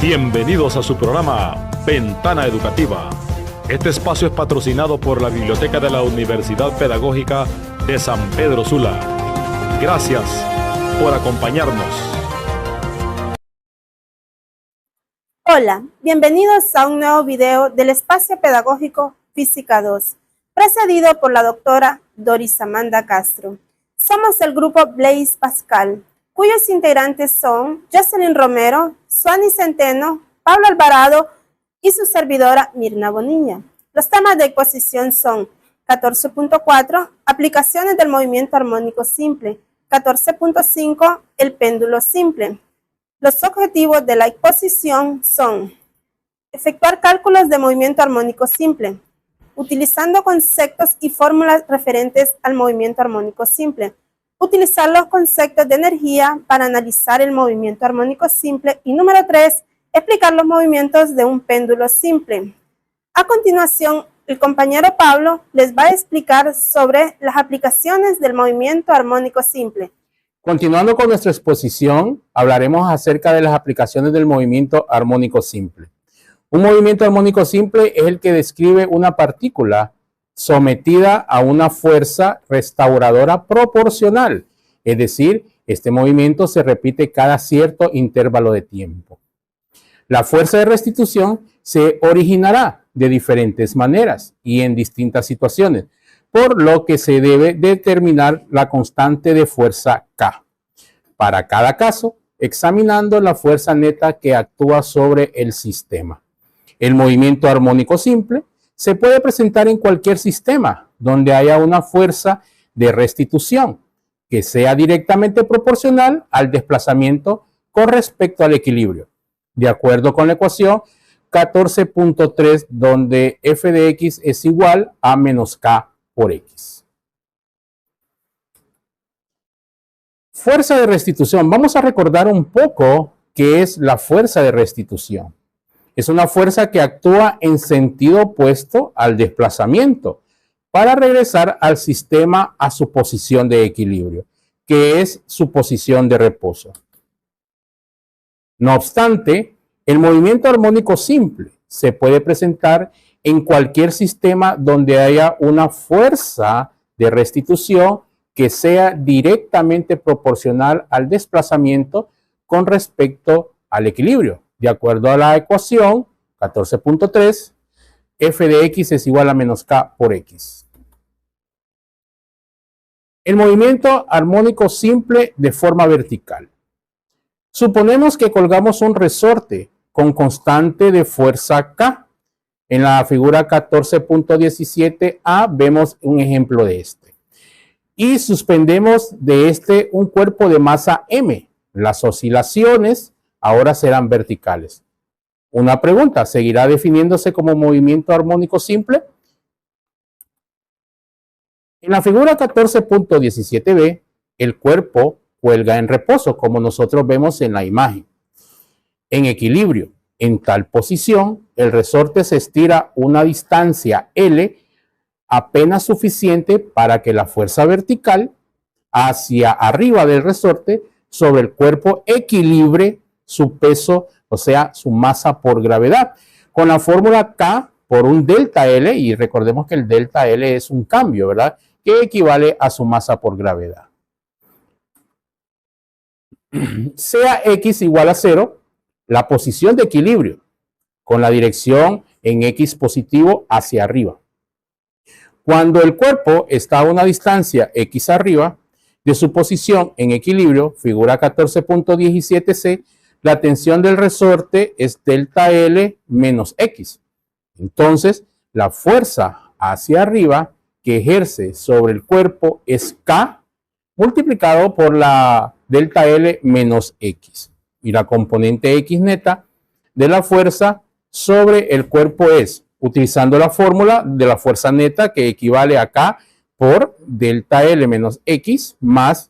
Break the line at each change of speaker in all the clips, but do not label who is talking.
Bienvenidos a su programa Ventana Educativa. Este espacio es patrocinado por la Biblioteca de la Universidad Pedagógica de San Pedro Sula. Gracias por acompañarnos.
Hola, bienvenidos a un nuevo video del Espacio Pedagógico Física 2, precedido por la doctora Doris Amanda Castro. Somos el grupo Blaise Pascal, cuyos integrantes son Jocelyn Romero, Suani Centeno, Pablo Alvarado y su servidora Mirna Bonilla. Los temas de exposición son 14.4, aplicaciones del movimiento armónico simple, 14.5, el péndulo simple. Los objetivos de la exposición son efectuar cálculos de movimiento armónico simple, utilizando conceptos y fórmulas referentes al movimiento armónico simple, utilizar los conceptos de energía para analizar el movimiento armónico simple y número 3, explicar los movimientos de un péndulo simple. A continuación, el compañero Pablo les va a explicar sobre las aplicaciones del movimiento armónico simple.
Continuando con nuestra exposición, hablaremos acerca de las aplicaciones del movimiento armónico simple. Un movimiento armónico simple es el que describe una partícula sometida a una fuerza restauradora proporcional, es decir, este movimiento se repite cada cierto intervalo de tiempo. La fuerza de restitución se originará de diferentes maneras y en distintas situaciones, por lo que se debe determinar la constante de fuerza K. Para cada caso, examinando la fuerza neta que actúa sobre el sistema. El movimiento armónico simple se puede presentar en cualquier sistema donde haya una fuerza de restitución que sea directamente proporcional al desplazamiento con respecto al equilibrio, de acuerdo con la ecuación 14.3, donde f de x es igual a menos k por x. Fuerza de restitución. Vamos a recordar un poco qué es la fuerza de restitución. Es una fuerza que actúa en sentido opuesto al desplazamiento para regresar al sistema a su posición de equilibrio, que es su posición de reposo. No obstante, el movimiento armónico simple se puede presentar en cualquier sistema donde haya una fuerza de restitución que sea directamente proporcional al desplazamiento con respecto al equilibrio. De acuerdo a la ecuación 14.3, f de x es igual a menos k por x. El movimiento armónico simple de forma vertical. Suponemos que colgamos un resorte con constante de fuerza K. En la figura 14.17a vemos un ejemplo de este. Y suspendemos de este un cuerpo de masa m. Las oscilaciones ahora serán verticales. Una pregunta, ¿seguirá definiéndose como movimiento armónico simple? En la figura 14.17b, el cuerpo cuelga en reposo, como nosotros vemos en la imagen. En equilibrio, en tal posición, el resorte se estira una distancia L apenas suficiente para que la fuerza vertical hacia arriba del resorte sobre el cuerpo equilibre su peso, o sea, su masa por gravedad, con la fórmula K por un delta L, y recordemos que el delta L es un cambio, ¿verdad?, que equivale a su masa por gravedad. Sea X igual a 0, la posición de equilibrio, con la dirección en X positivo hacia arriba. Cuando el cuerpo está a una distancia X arriba de su posición en equilibrio, figura 14.17c, la tensión del resorte es delta L menos X. Entonces, la fuerza hacia arriba que ejerce sobre el cuerpo es K multiplicado por la delta L menos X. Y la componente X neta de la fuerza sobre el cuerpo es, utilizando la fórmula de la fuerza neta que equivale a K por delta L menos X más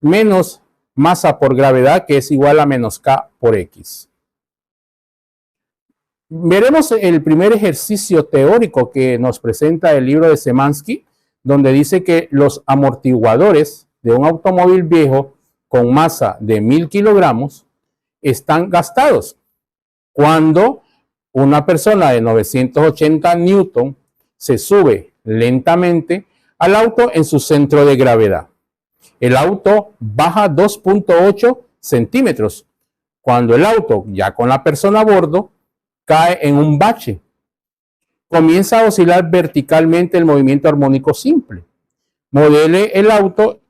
menos masa por gravedad, que es igual a menos K por X. Veremos el primer ejercicio teórico que nos presenta el libro de Szymanski, donde dice que los amortiguadores de un automóvil viejo con masa de 1000 kilogramos están gastados cuando una persona de 980 newton se sube lentamente al auto en su centro de gravedad. El auto baja 2.8 centímetros cuando el auto, ya con la persona a bordo, cae en un bache. Comienza a oscilar verticalmente el movimiento armónico simple. Modele el auto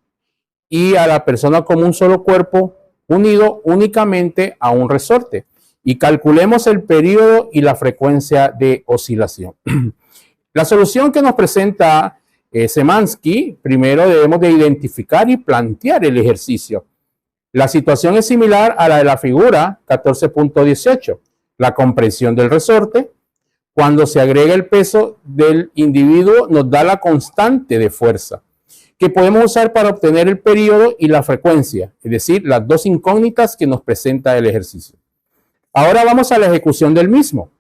y a la persona como un solo cuerpo unido únicamente a un resorte y calculemos el periodo y la frecuencia de oscilación. La solución que nos presenta Szymanski, primero debemos de identificar y plantear el ejercicio. La situación es similar a la de la figura 14.18, la compresión del resorte. Cuando se agrega el peso del individuo nos da la constante de fuerza, que podemos usar para obtener el periodo y la frecuencia, es decir, las dos incógnitas que nos presenta el ejercicio. Ahora vamos a la ejecución del mismo.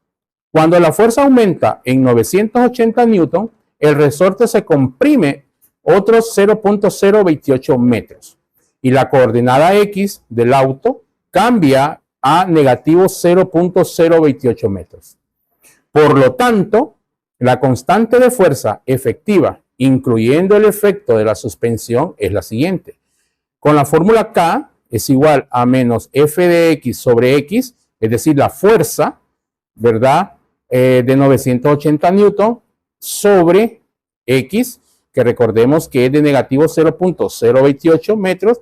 Cuando la fuerza aumenta en 980 newton, el resorte se comprime otros 0.028 metros y la coordenada X del auto cambia a negativo 0.028 metros. Por lo tanto, la constante de fuerza efectiva, incluyendo el efecto de la suspensión, es la siguiente. Con la fórmula K es igual a menos F de X sobre X, es decir, la fuerza, ¿verdad?, de 980 newton sobre X, que recordemos que es de negativo 0.028 metros.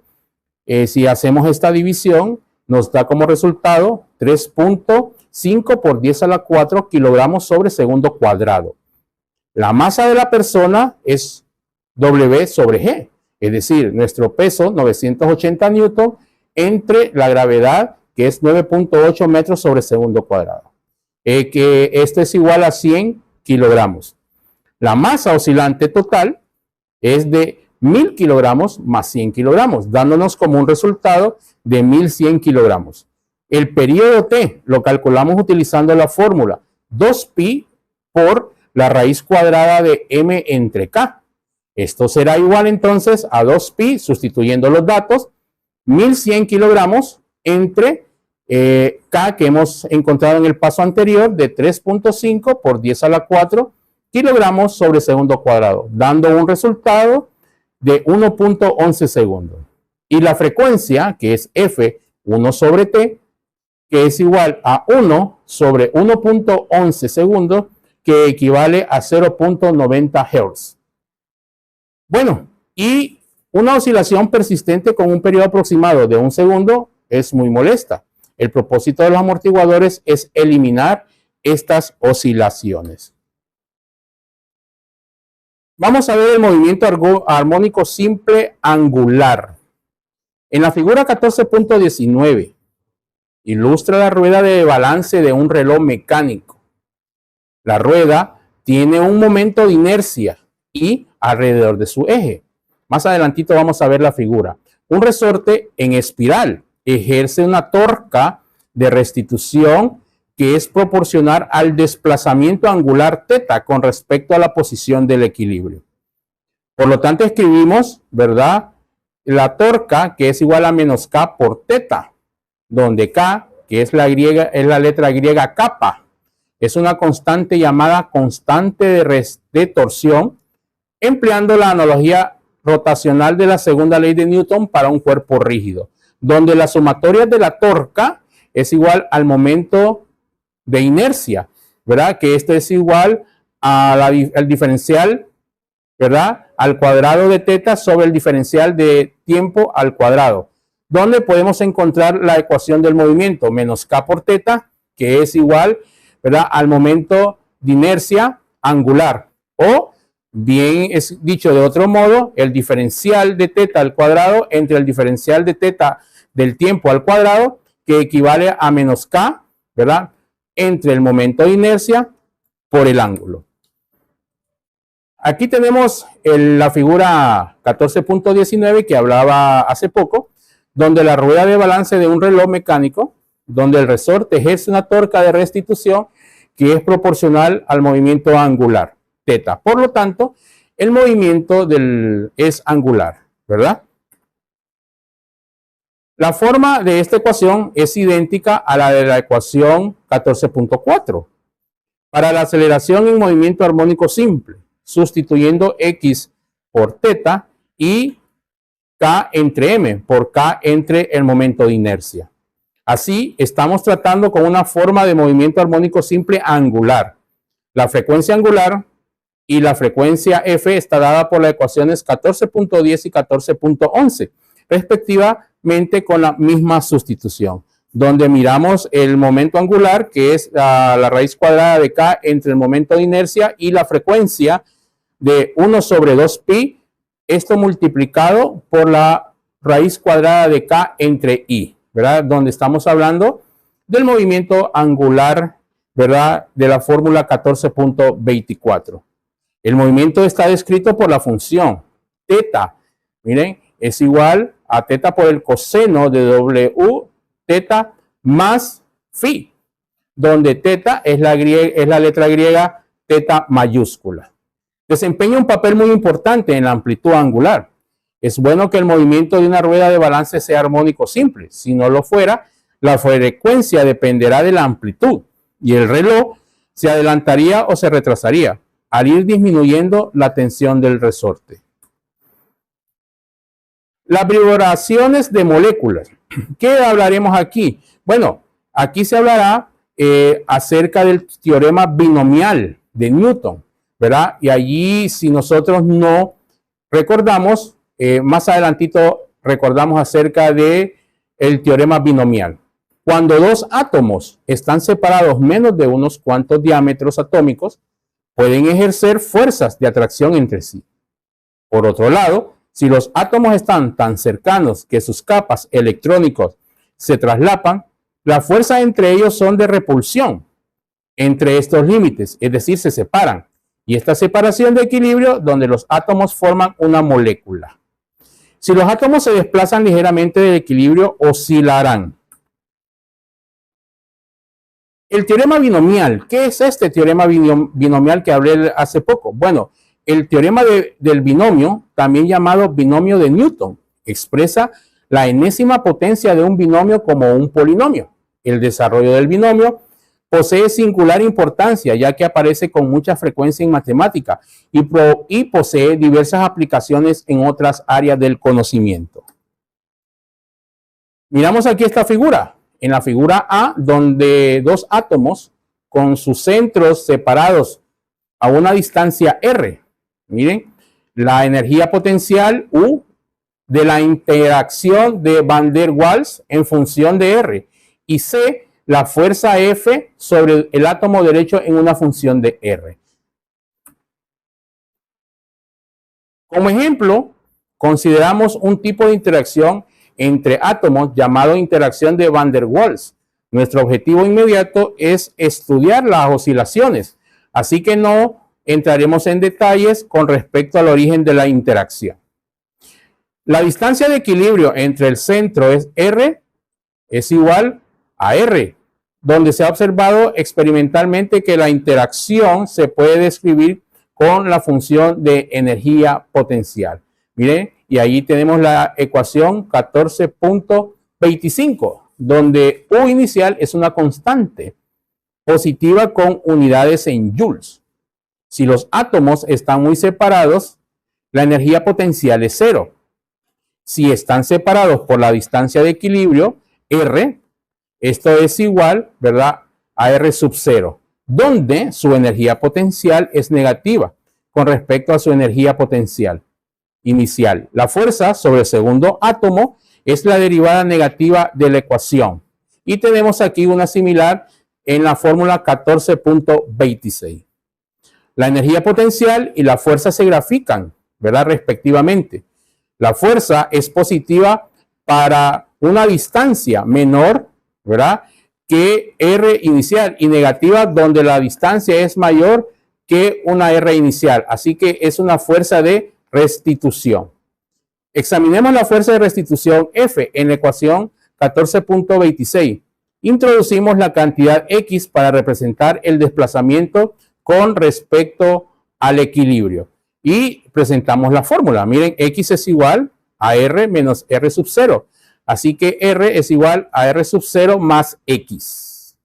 Si hacemos esta división, nos da como resultado 3.5 por 10 a la 4 kilogramos sobre segundo cuadrado. La masa de la persona es W sobre G, es decir, nuestro peso 980 newton entre la gravedad que es 9.8 metros sobre segundo cuadrado. Que esto es igual a 100 kilogramos. La masa oscilante total es de 1000 kilogramos más 100 kilogramos, dándonos como un resultado de 1100 kilogramos. El periodo T lo calculamos utilizando la fórmula 2pi por la raíz cuadrada de m entre k. Esto será igual entonces a 2pi, sustituyendo los datos, 1100 kilogramos entre K que hemos encontrado en el paso anterior de 3.5 por 10 a la 4 kilogramos sobre segundo cuadrado, dando un resultado de 1.11 segundos. Y la frecuencia, que es F, 1 sobre T, que es igual a 1 sobre 1.11 segundos, que equivale a 0.90 Hz. Bueno, y una oscilación persistente con un periodo aproximado de 1 segundo es muy molesta. El propósito de los amortiguadores es eliminar estas oscilaciones. Vamos a ver el movimiento armónico simple angular. En la figura 14.19 ilustra la rueda de balance de un reloj mecánico. La rueda tiene un momento de inercia y alrededor de su eje. Más adelantito vamos a ver la figura. Un resorte en espiral ejerce una torca de restitución que es proporcional al desplazamiento angular θ con respecto a la posición del equilibrio. Por lo tanto, escribimos, ¿verdad?, la torca que es igual a menos K por θ, donde K, que es la letra griega kappa, es una constante llamada constante de torsión, empleando la analogía rotacional de la segunda ley de Newton para un cuerpo rígido, donde la sumatoria de la torca es igual al momento de inercia, ¿verdad? Que esto es igual al diferencial, ¿verdad?, al cuadrado de θ sobre el diferencial de tiempo al cuadrado, donde podemos encontrar la ecuación del movimiento, menos K por θ, que es igual, ¿verdad?, al momento de inercia angular, o bien es dicho de otro modo, el diferencial de θ al cuadrado entre el diferencial de θ del tiempo al cuadrado, que equivale a menos K, ¿verdad?, entre el momento de inercia por el ángulo. Aquí tenemos la figura 14.19 que hablaba hace poco, donde la rueda de balance de un reloj mecánico, donde el resorte ejerce una torca de restitución que es proporcional al movimiento angular, θ. Por lo tanto, el movimiento es angular, ¿verdad? La forma de esta ecuación es idéntica a la de la ecuación 14.4. Para la aceleración en movimiento armónico simple, sustituyendo x por θ y k entre m por k entre el momento de inercia. Así, estamos tratando con una forma de movimiento armónico simple angular. La frecuencia angular y la frecuencia f está dada por las ecuaciones 14.10 y 14.11, respectivamente, con la misma sustitución, donde miramos el momento angular, que es la raíz cuadrada de k entre el momento de inercia, y la frecuencia de 1 sobre 2pi, esto multiplicado por la raíz cuadrada de k entre i, ¿verdad? Donde estamos hablando del movimiento angular, ¿verdad? De la fórmula 14.24. El movimiento está descrito por la función θ. Miren, es igual a θ por el coseno de w θ más phi, donde θ es la letra griega θ mayúscula. Desempeña un papel muy importante en la amplitud angular. Es bueno que el movimiento de una rueda de balance sea armónico simple. Si no lo fuera, la frecuencia dependerá de la amplitud y el reloj se adelantaría o se retrasaría al ir disminuyendo la tensión del resorte. Las vibraciones de moléculas. ¿Qué hablaremos aquí? Bueno, aquí se hablará acerca del teorema binomial de Newton, ¿verdad? Y allí, si nosotros no recordamos, más adelantito recordamos acerca de el teorema binomial. Cuando dos átomos están separados menos de unos cuantos diámetros atómicos, pueden ejercer fuerzas de atracción entre sí. Por otro lado, si los átomos están tan cercanos que sus capas electrónicos se traslapan, las fuerzas entre ellos son de repulsión entre estos límites, es decir, se separan. Y esta separación de equilibrio donde los átomos forman una molécula. Si los átomos se desplazan ligeramente del equilibrio, oscilarán. El teorema binomial. ¿Qué es este teorema binomial que hablé hace poco? Bueno, el teorema del binomio, también llamado binomio de Newton, expresa la enésima potencia de un binomio como un polinomio. El desarrollo del binomio posee singular importancia, ya que aparece con mucha frecuencia en matemática y posee diversas aplicaciones en otras áreas del conocimiento. Miramos aquí esta figura. En la figura A, donde dos átomos con sus centros separados a una distancia R. Miren, la energía potencial U de la interacción de Van der Waals en función de R. Y C, la fuerza F sobre el átomo derecho en una función de R. Como ejemplo, consideramos un tipo de interacción entre átomos llamado interacción de Van der Waals. Nuestro objetivo inmediato es estudiar las oscilaciones, así que no entraremos en detalles con respecto al origen de la interacción. La distancia de equilibrio entre el centro es R, es igual a R, donde se ha observado experimentalmente que la interacción se puede describir con la función de energía potencial. Miren, y ahí tenemos la ecuación 14.25, donde U inicial es una constante positiva con unidades en joules. Si los átomos están muy separados, la energía potencial es 0. Si están separados por la distancia de equilibrio, R, esto es igual, ¿verdad?, a R sub 0, donde su energía potencial es negativa con respecto a su energía potencial inicial. La fuerza sobre el segundo átomo es la derivada negativa de la ecuación. Y tenemos aquí una similar en la fórmula 14.26. La energía potencial y la fuerza se grafican, ¿verdad?, respectivamente. La fuerza es positiva para una distancia menor, ¿verdad?, que R inicial, y negativa donde la distancia es mayor que una R inicial. Así que es una fuerza de restitución. Examinemos la fuerza de restitución F en la ecuación 14.26. Introducimos la cantidad X para representar el desplazamiento con respecto al equilibrio. Y presentamos la fórmula. Miren, X es igual a R menos R sub 0. Así que R es igual a R sub 0 más X.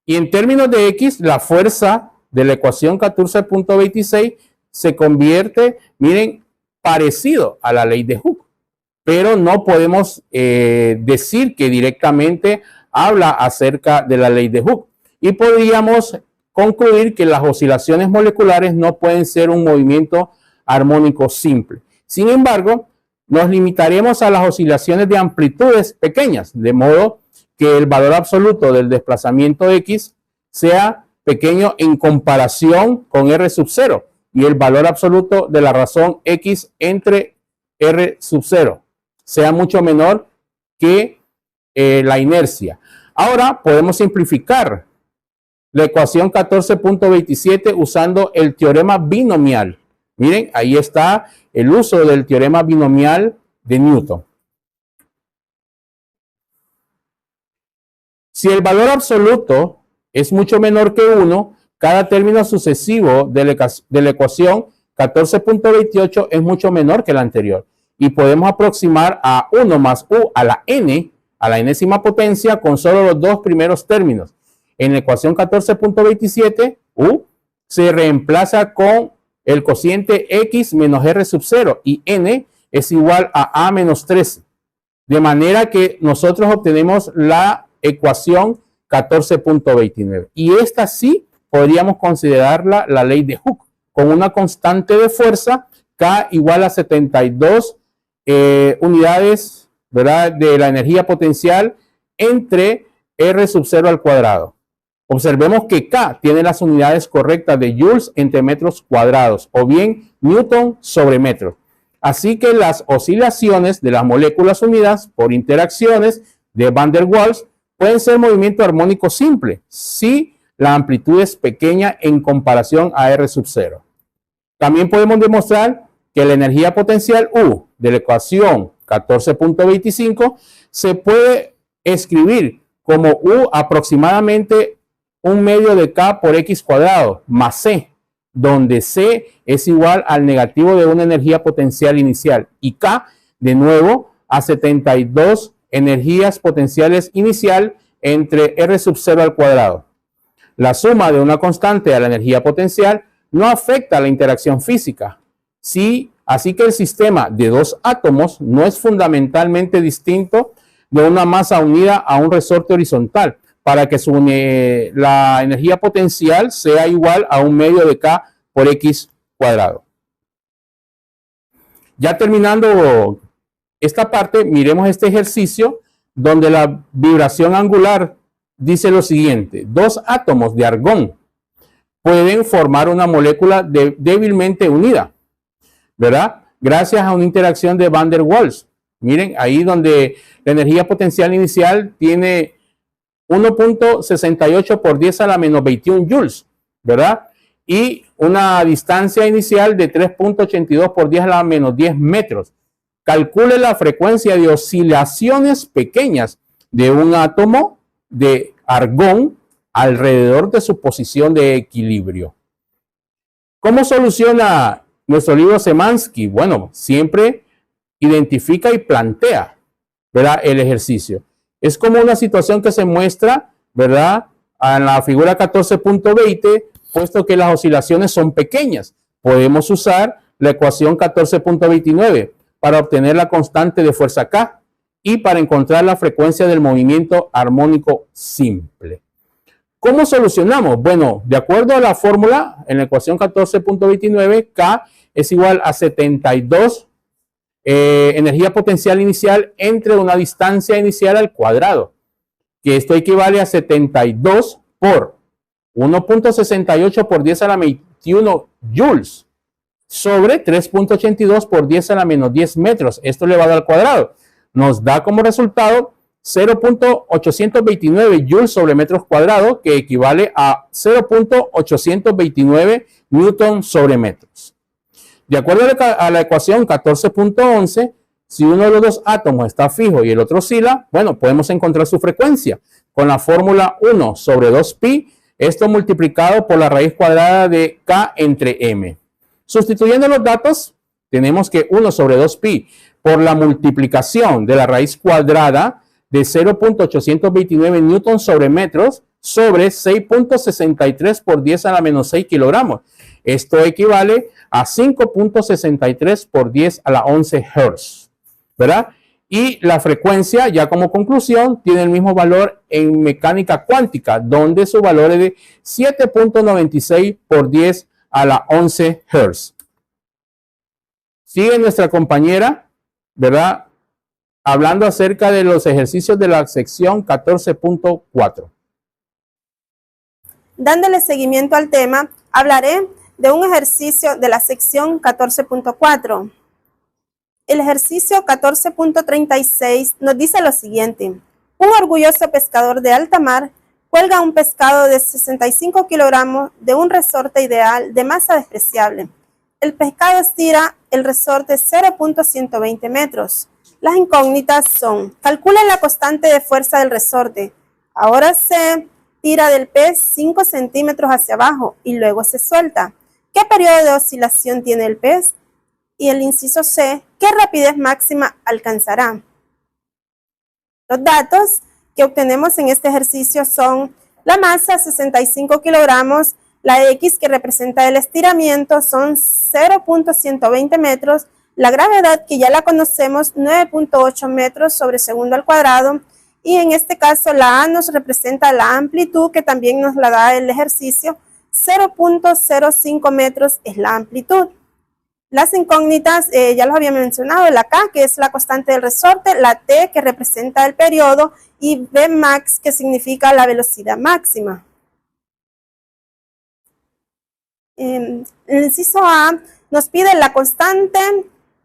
Y en términos de X, la fuerza de la ecuación 14.26 se convierte, miren, parecido a la ley de Hooke. Pero no podemos decir que directamente habla acerca de la ley de Hooke. Y podríamos concluir que las oscilaciones moleculares no pueden ser un movimiento armónico simple. Sin embargo, nos limitaremos a las oscilaciones de amplitudes pequeñas, de modo que el valor absoluto del desplazamiento X sea pequeño en comparación con R sub 0 y el valor absoluto de la razón X entre R sub 0 sea mucho menor que la inercia. Ahora podemos simplificar la ecuación 14.27 usando el teorema binomial. Miren, ahí está el uso del teorema binomial de Newton. Si el valor absoluto es mucho menor que 1, cada término sucesivo de la ecuación 14.28 es mucho menor que el anterior. Y podemos aproximar a 1 más u a la enésima potencia con solo los dos primeros términos. En la ecuación 14.27, u se reemplaza con el cociente x menos r sub 0 y n es igual a menos 13. De manera que nosotros obtenemos la ecuación 14.29. Y esta sí podríamos considerarla la ley de Hooke, con una constante de fuerza K igual a 72 unidades, ¿verdad?, de la energía potencial entre R sub 0 al cuadrado. Observemos que K tiene las unidades correctas de joules entre metros cuadrados o bien Newton sobre metro. Así que las oscilaciones de las moléculas unidas por interacciones de Van der Waals pueden ser movimiento armónico simple si la amplitud es pequeña en comparación a R sub 0. También podemos demostrar que la energía potencial U de la ecuación 14.25 se puede escribir como U aproximadamente 1/2 de K por X cuadrado más C, donde C es igual al negativo de una energía potencial inicial y K de nuevo a 72 energías potenciales inicial entre R sub 0 al cuadrado. La suma de una constante a la energía potencial no afecta a la interacción física. Sí, así que el sistema de dos átomos no es fundamentalmente distinto de una masa unida a un resorte horizontal para que la energía potencial sea igual a 1/2 de K por X cuadrado. Ya terminando esta parte, miremos este ejercicio donde la vibración angular dice lo siguiente: dos átomos de argón pueden formar una molécula débilmente unida, ¿verdad?, gracias a una interacción de Van der Waals. Miren, ahí donde la energía potencial inicial tiene 1.68 por 10 a la menos 21 joules, ¿verdad? Y una distancia inicial de 3.82 por 10 a la menos 10 metros. Calcule la frecuencia de oscilaciones pequeñas de un átomo de argón alrededor de su posición de equilibrio. ¿Cómo soluciona nuestro libro Szymanski? Bueno, siempre identifica y plantea, ¿verdad?, el ejercicio. Es como una situación que se muestra, ¿verdad?, en la figura 14.20, puesto que las oscilaciones son pequeñas. Podemos usar la ecuación 14.29 para obtener la constante de fuerza K y para encontrar la frecuencia del movimiento armónico simple. ¿Cómo solucionamos? Bueno, de acuerdo a la fórmula, en la ecuación 14.29, K es igual a 72 energía potencial inicial entre una distancia inicial al cuadrado, que esto equivale a 72 por 1.68 por 10 a la 21 joules sobre 3.82 por 10 a la menos 10 metros. Esto elevado al cuadrado nos da como resultado 0.829 joules sobre metros cuadrados, que equivale a 0.829 newton sobre metros. De acuerdo a la ecuación 14.11, si uno de los dos átomos está fijo y el otro oscila, bueno, podemos encontrar su frecuencia con la fórmula 1 sobre 2pi, esto multiplicado por la raíz cuadrada de K entre M. Sustituyendo los datos, tenemos que 1 sobre 2pi por la multiplicación de la raíz cuadrada de 0.829 newtons sobre metros sobre 6.63 por 10 a la menos 6 kilogramos. Esto equivale a 5.63 por 10 a la 11 hertz, ¿verdad? Y la frecuencia, ya como conclusión, tiene el mismo valor en mecánica cuántica, donde su valor es de 7.96 por 10 a la 11 hertz. Sigue nuestra compañera, ¿verdad? Hablando acerca de los ejercicios de la sección 14.4.
Dándole seguimiento al tema, hablaré de un ejercicio de la sección 14.4. El ejercicio 14.36 nos dice lo siguiente. Un orgulloso pescador de alta mar cuelga un pescado de 65 kilogramos de un resorte ideal de masa despreciable. El pescado estira el resorte 0.120 metros. Las incógnitas son: calculen la constante de fuerza del resorte. Ahora se tira del pez 5 centímetros hacia abajo y luego se suelta. ¿Qué periodo de oscilación tiene el pez? Y el inciso C, ¿qué rapidez máxima alcanzará? Los datos que obtenemos en este ejercicio son la masa, 65 kilogramos, la X que representa el estiramiento son 0.120 metros, la gravedad que ya la conocemos, 9.8 metros sobre segundo al cuadrado, y en este caso la A nos representa la amplitud que también nos la da el ejercicio, 0.05 metros es la amplitud. Las incógnitas, ya los había mencionado, la K, que es la constante del resorte, la T, que representa el periodo, y Vmax, que significa la velocidad máxima. El inciso A nos pide la constante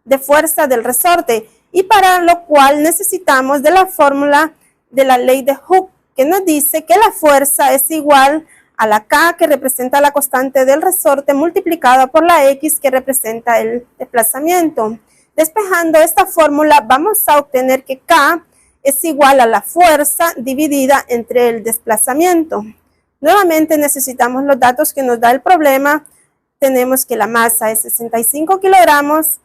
de fuerza del resorte, y para lo cual necesitamos de la fórmula de la ley de Hooke, que nos dice que la fuerza es igual a la K, que representa la constante del resorte, multiplicada por la X, que representa el desplazamiento. Despejando esta fórmula, vamos a obtener que K es igual a la fuerza dividida entre el desplazamiento. Nuevamente necesitamos los datos que nos da el problema. Tenemos que la masa es 65 kilogramos,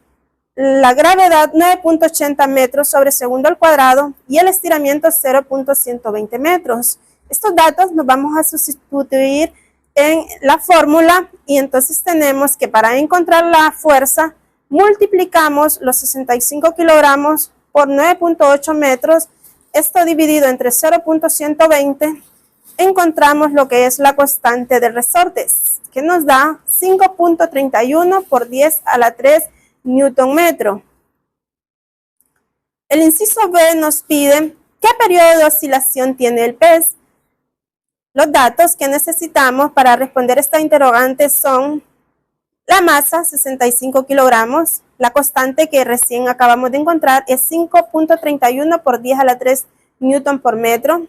la gravedad 9.80 metros sobre segundo al cuadrado y el estiramiento 0.120 metros. Estos datos los vamos a sustituir en la fórmula y entonces tenemos que para encontrar la fuerza multiplicamos los 65 kilogramos por 9.8 metros, esto dividido entre 0.120, encontramos lo que es la constante de resortes, que nos da 5.31 por 10 a la 3 newton metro. El inciso B nos pide qué periodo de oscilación tiene el pez. Los datos que necesitamos para responder esta interrogante son la masa, 65 kilogramos, la constante que recién acabamos de encontrar es 5.31 por 10 a la 3 newton por metro.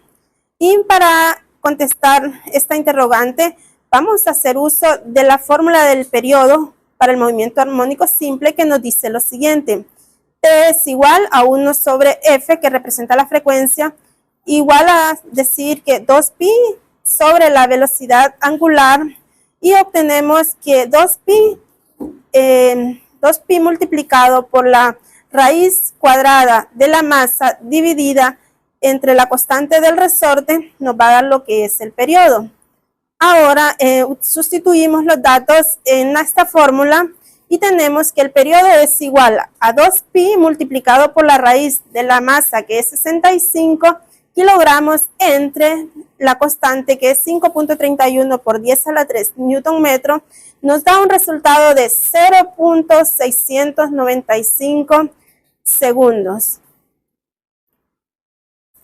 Y para contestar esta interrogante, vamos a hacer uso de la fórmula del periodo para el movimiento armónico simple que nos dice lo siguiente. T es igual a 1 sobre F, que representa la frecuencia, igual a decir que 2pi sobre la velocidad angular, y obtenemos que 2pi multiplicado por la raíz cuadrada de la masa dividida entre la constante del resorte nos va a dar lo que es el periodo. Ahora sustituimos los datos en esta fórmula y tenemos que el periodo es igual a 2pi multiplicado por la raíz de la masa, que es 65 kilogramos, entre la constante, que es 5.31 por 10 a la 3 newton metro, nos da un resultado de 0.695 segundos.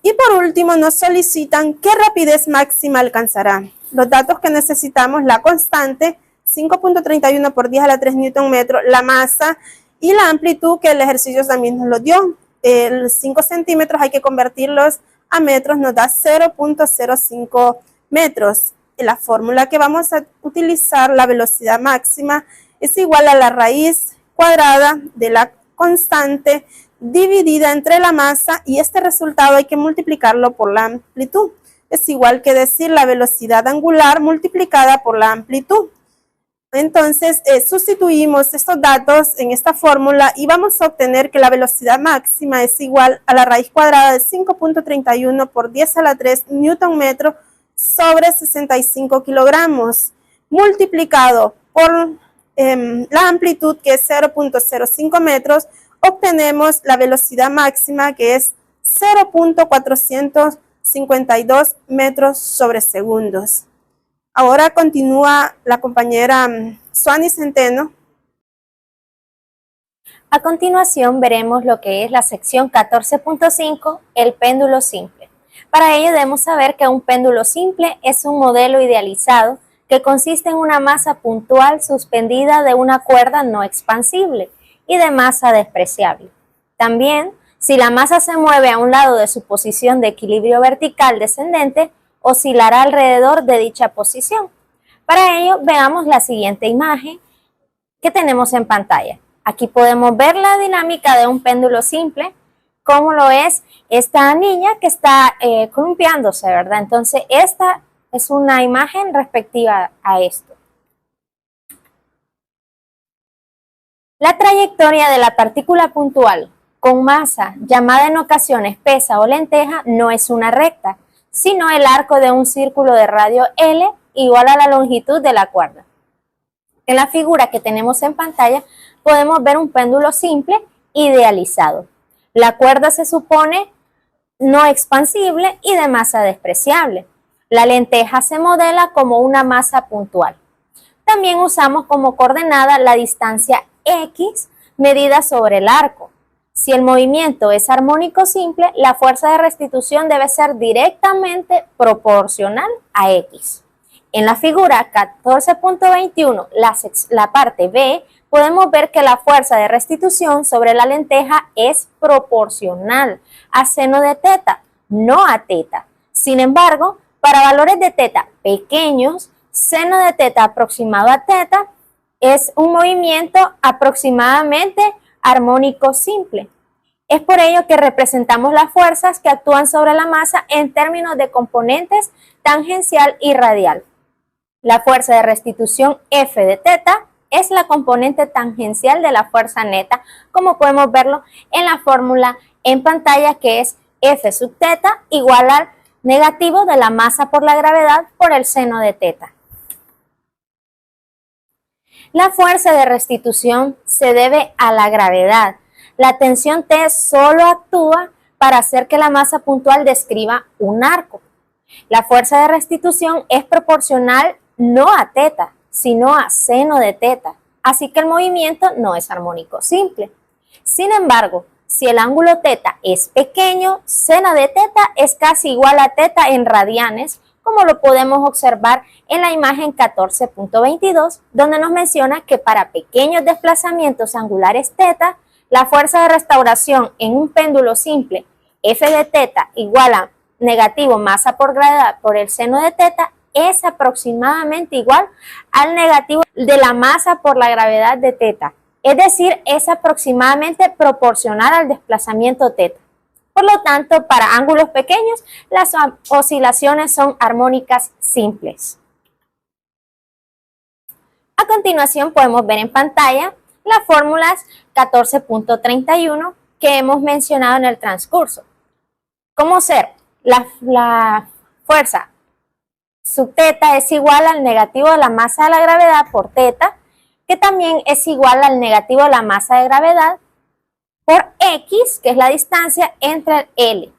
Y por último nos solicitan qué rapidez máxima alcanzará. Los datos que necesitamos: la constante, 5.31 por 10 a la 3 newton metro, la masa y la amplitud, que el ejercicio también nos lo dio. 5 centímetros hay que convertirlos a metros, nos da 0.05 metros. En la fórmula que vamos a utilizar, la velocidad máxima es igual a la raíz cuadrada de la constante dividida entre la masa, y este resultado hay que multiplicarlo por la amplitud. Es igual que decir la velocidad angular multiplicada por la amplitud. Entonces, sustituimos estos datos en esta fórmula y vamos a obtener que la velocidad máxima es igual a la raíz cuadrada de 5.31 por 10 a la 3 newton metro sobre 65 kilogramos, multiplicado por la amplitud, que es 0.05 metros, obtenemos la velocidad máxima, que es 0.452 metros sobre segundos. Ahora continúa la compañera Suani Centeno.
A continuación veremos lo que es la sección 14.5, el péndulo simple. Para ello debemos saber que un péndulo simple es un modelo idealizado que consiste en una masa puntual suspendida de una cuerda no expansible y de masa despreciable. También, si la masa se mueve a un lado de su posición de equilibrio vertical descendente, oscilará alrededor de dicha posición. Para ello, veamos la siguiente imagen que tenemos en pantalla. Aquí podemos ver la dinámica de un péndulo simple, como lo es esta niña que está columpiándose, ¿verdad? Entonces, esta es una imagen respectiva a esto. La trayectoria de la partícula puntual con masa, llamada en ocasiones pesa o lenteja, no es una recta, sino el arco de un círculo de radio L igual a la longitud de la cuerda. En la figura que tenemos en pantalla podemos ver un péndulo simple idealizado. La cuerda se supone no expansible y de masa despreciable. La lenteja se modela como una masa puntual. También usamos como coordenada la distancia X medida sobre el arco. Si el movimiento es armónico simple, la fuerza de restitución debe ser directamente proporcional a X. En la figura 14.21, la parte B, podemos ver que la fuerza de restitución sobre la lenteja es proporcional a seno de teta, no a teta. Sin embargo, para valores de teta pequeños, seno de teta aproximado a teta es un movimiento aproximadamente armónico simple. Es por ello que representamos las fuerzas que actúan sobre la masa en términos de componentes tangencial y radial. La fuerza de restitución F de teta es la componente tangencial de la fuerza neta, como podemos verlo en la fórmula en pantalla, que es F sub teta igual al negativo de la masa por la gravedad por el seno de teta. La fuerza de restitución se debe a la gravedad. La tensión T solo actúa para hacer que la masa puntual describa un arco. La fuerza de restitución es proporcional no a teta, sino a seno de teta, así que el movimiento no es armónico simple. Sin embargo, si el ángulo teta es pequeño, seno de teta es casi igual a teta en radianes, como lo podemos observar en la imagen 14.22, donde nos menciona que para pequeños desplazamientos angulares teta, la fuerza de restauración en un péndulo simple F de teta igual a negativo masa por gravedad por el seno de teta es aproximadamente igual al negativo de la masa por la gravedad de teta. Es decir, es aproximadamente proporcional al desplazamiento teta. Por lo tanto, para ángulos pequeños, las oscilaciones son armónicas simples. A continuación podemos ver en pantalla las fórmulas 14.31 que hemos mencionado en el transcurso. ¿Cómo ser? La fuerza sub teta es igual al negativo de la masa de la gravedad por teta, que también es igual al negativo de la masa de gravedad por X, que es la distancia entre L.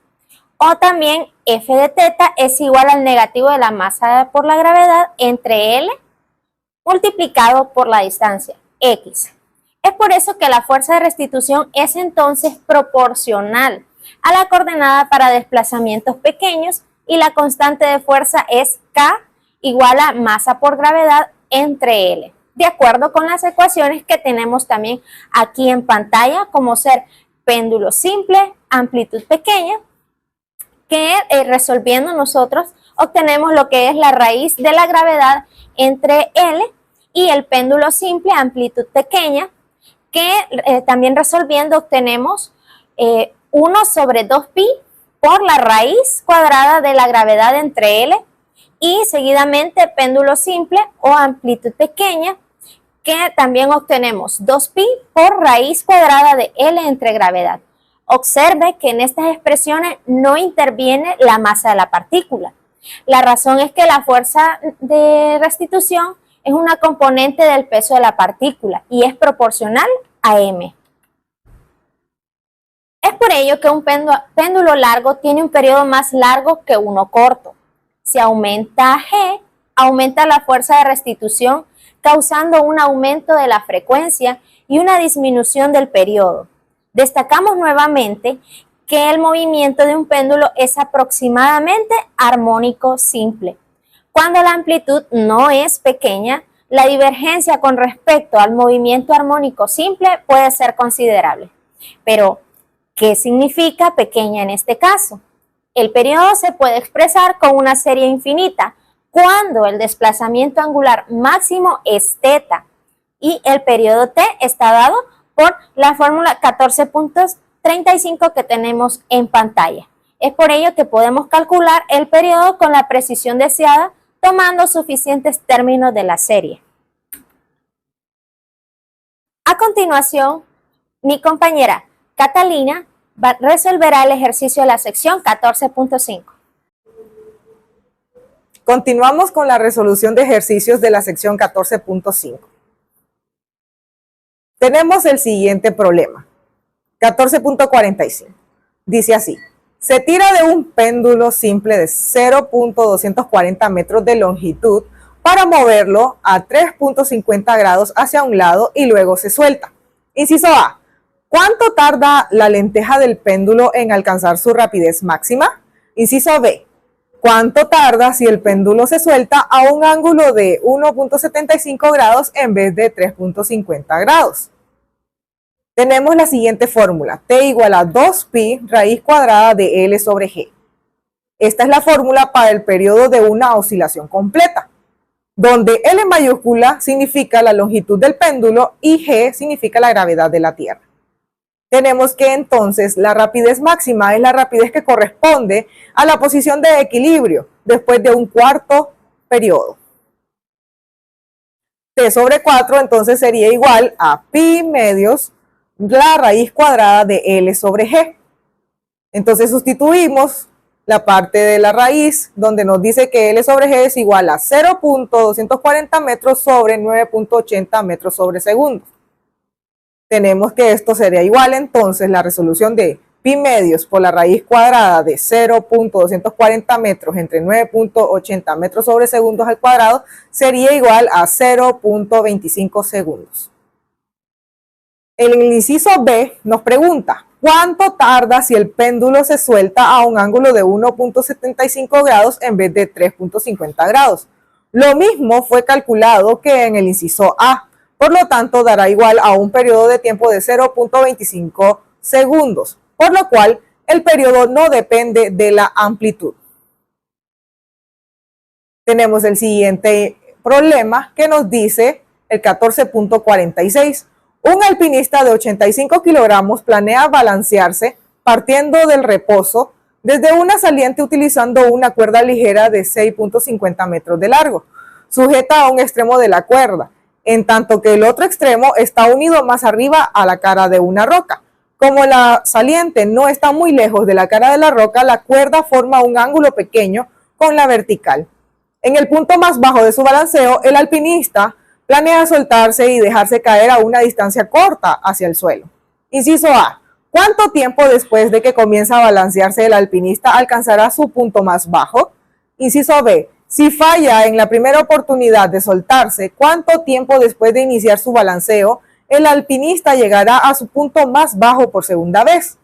O también F de teta es igual al negativo de la masa por la gravedad entre L multiplicado por la distancia X. Es por eso que la fuerza de restitución es entonces proporcional a la coordenada para desplazamientos pequeños y la constante de fuerza es K igual a masa por gravedad entre L, de acuerdo con las ecuaciones que tenemos también aquí en pantalla, como ser péndulo simple, amplitud pequeña, que resolviendo nosotros obtenemos lo que es la raíz de la gravedad entre L y el péndulo simple, amplitud pequeña, que también resolviendo obtenemos 1 sobre 2pi por la raíz cuadrada de la gravedad entre L y seguidamente péndulo simple o amplitud pequeña que también obtenemos 2pi por raíz cuadrada de L entre gravedad. Observe que en estas expresiones no interviene la masa de la partícula. La razón es que la fuerza de restitución es una componente del peso de la partícula y es proporcional a m. Es por ello que un péndulo largo tiene un periodo más largo que uno corto. Si aumenta g, aumenta la fuerza de restitución, causando un aumento de la frecuencia y una disminución del periodo. Destacamos nuevamente que el movimiento de un péndulo es aproximadamente armónico simple. Cuando la amplitud no es pequeña, la divergencia con respecto al movimiento armónico simple puede ser considerable. Pero, ¿qué significa pequeña en este caso? El periodo se puede expresar con una serie infinita cuando el desplazamiento angular máximo es θ y el periodo t está dado por la fórmula 14.35 que tenemos en pantalla. Es por ello que podemos calcular el periodo con la precisión deseada tomando suficientes términos de la serie. A continuación, mi compañera Catalina resolverá el ejercicio de la sección 14.5.
Continuamos con la resolución de ejercicios de la sección 14.5. Tenemos el siguiente problema. 14.45. Dice así: se tira de un péndulo simple de 0.240 metros de longitud para moverlo a 3.50 grados hacia un lado y luego se suelta. Inciso A. ¿Cuánto tarda la lenteja del péndulo en alcanzar su rapidez máxima? Inciso B. ¿Cuánto tarda si el péndulo se suelta a un ángulo de 1.75 grados en vez de 3.50 grados? Tenemos la siguiente fórmula: T igual a 2pi raíz cuadrada de L sobre G. Esta es la fórmula para el periodo de una oscilación completa, donde L mayúscula significa la longitud del péndulo y G significa la gravedad de la Tierra. Tenemos que entonces la rapidez máxima es la rapidez que corresponde a la posición de equilibrio después de un cuarto periodo. T sobre 4 entonces sería igual a pi medios la raíz cuadrada de L sobre G. Entonces sustituimos la parte de la raíz donde nos dice que L sobre G es igual a 0.240 metros sobre 9.80 metros sobre segundo. Tenemos que esto sería igual entonces la resolución de pi medios por la raíz cuadrada de 0.240 metros entre 9.80 metros sobre segundos al cuadrado sería igual a 0.25 segundos. En el inciso B nos pregunta: ¿cuánto tarda si el péndulo se suelta a un ángulo de 1.75 grados en vez de 3.50 grados? Lo mismo fue calculado que en el inciso A. Por lo tanto, dará igual a un periodo de tiempo de 0.25 segundos, por lo cual el periodo no depende de la amplitud. Tenemos el siguiente problema que nos dice el 14.46. Un alpinista de 85 kilogramos planea balancearse partiendo del reposo desde una saliente utilizando una cuerda ligera de 6.50 metros de largo, sujeta a un extremo de la cuerda, en tanto que el otro extremo está unido más arriba a la cara de una roca. Como la saliente no está muy lejos de la cara de la roca, la cuerda forma un ángulo pequeño con la vertical. En el punto más bajo de su balanceo, el alpinista planea soltarse y dejarse caer a una distancia corta hacia el suelo. Inciso A. ¿Cuánto tiempo después de que comienza a balancearse el alpinista alcanzará su punto más bajo? Inciso B. Si falla en la primera oportunidad de soltarse, ¿cuánto tiempo después de iniciar su balanceo el alpinista llegará a su punto más bajo por segunda vez?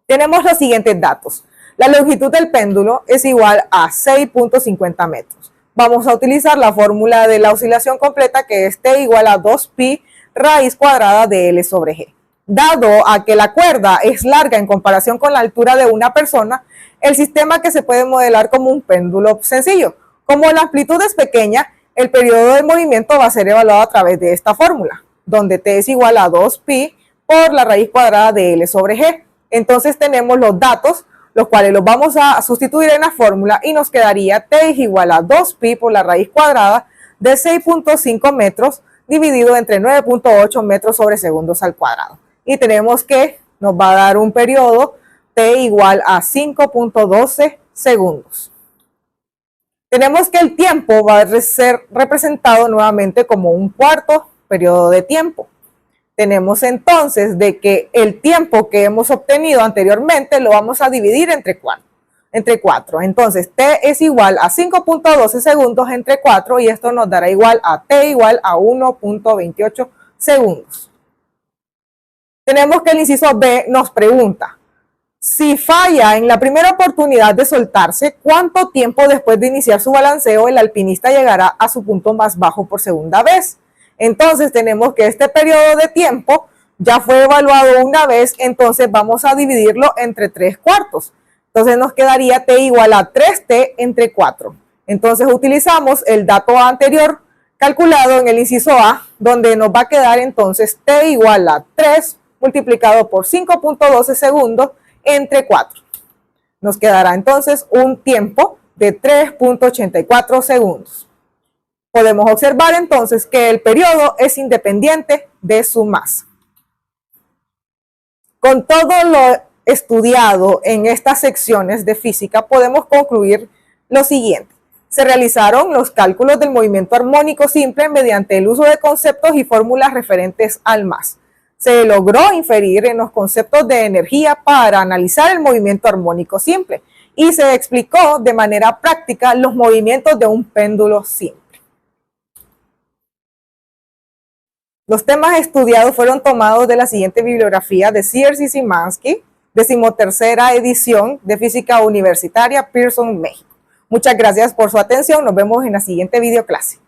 Tenemos los siguientes datos. La longitud del péndulo es igual a 6.50 metros. Vamos a utilizar la fórmula de la oscilación completa, que es T igual a 2pi raíz cuadrada de L sobre G. Dado a que la cuerda es larga en comparación con la altura de una persona, el sistema que se puede modelar como un péndulo sencillo. Como la amplitud es pequeña, el periodo de movimiento va a ser evaluado a través de esta fórmula, donde T es igual a 2pi por la raíz cuadrada de L sobre G. Entonces tenemos los datos, los cuales los vamos a sustituir en la fórmula y nos quedaría T es igual a 2pi por la raíz cuadrada de 6.5 metros dividido entre 9.8 metros sobre segundos al cuadrado. Y tenemos que nos va a dar un periodo T igual a 5.12 segundos. Tenemos que el tiempo va a ser representado nuevamente como un cuarto periodo de tiempo. Tenemos entonces de que el tiempo que hemos obtenido anteriormente lo vamos a dividir entre 4. Entonces, T es igual a 5.12 segundos entre 4 y esto nos dará igual a T igual a 1.28 segundos. Tenemos que el inciso B nos pregunta, si falla en la primera oportunidad de soltarse, ¿cuánto tiempo después de iniciar su balanceo el alpinista llegará a su punto más bajo por segunda vez? Entonces tenemos que este periodo de tiempo ya fue evaluado una vez, entonces vamos a dividirlo entre 3/4. Entonces nos quedaría T igual a 3T entre 4. Entonces utilizamos el dato anterior calculado en el inciso A, donde nos va a quedar entonces T igual a 3 multiplicado por 5.12 segundos entre 4. Nos quedará entonces un tiempo de 3.84 segundos. Podemos observar entonces que el periodo es independiente de su masa. Con todo lo estudiado en estas secciones de física, podemos concluir lo siguiente. Se realizaron los cálculos del movimiento armónico simple mediante el uso de conceptos y fórmulas referentes al MAS. Se logró inferir en los conceptos de energía para analizar el movimiento armónico simple y se explicó de manera práctica los movimientos de un péndulo simple. Los temas estudiados fueron tomados de la siguiente bibliografía de Sears y Szymanski, 13ª edición de Física Universitaria, Pearson, México. Muchas gracias por su atención. Nos vemos en la siguiente videoclase.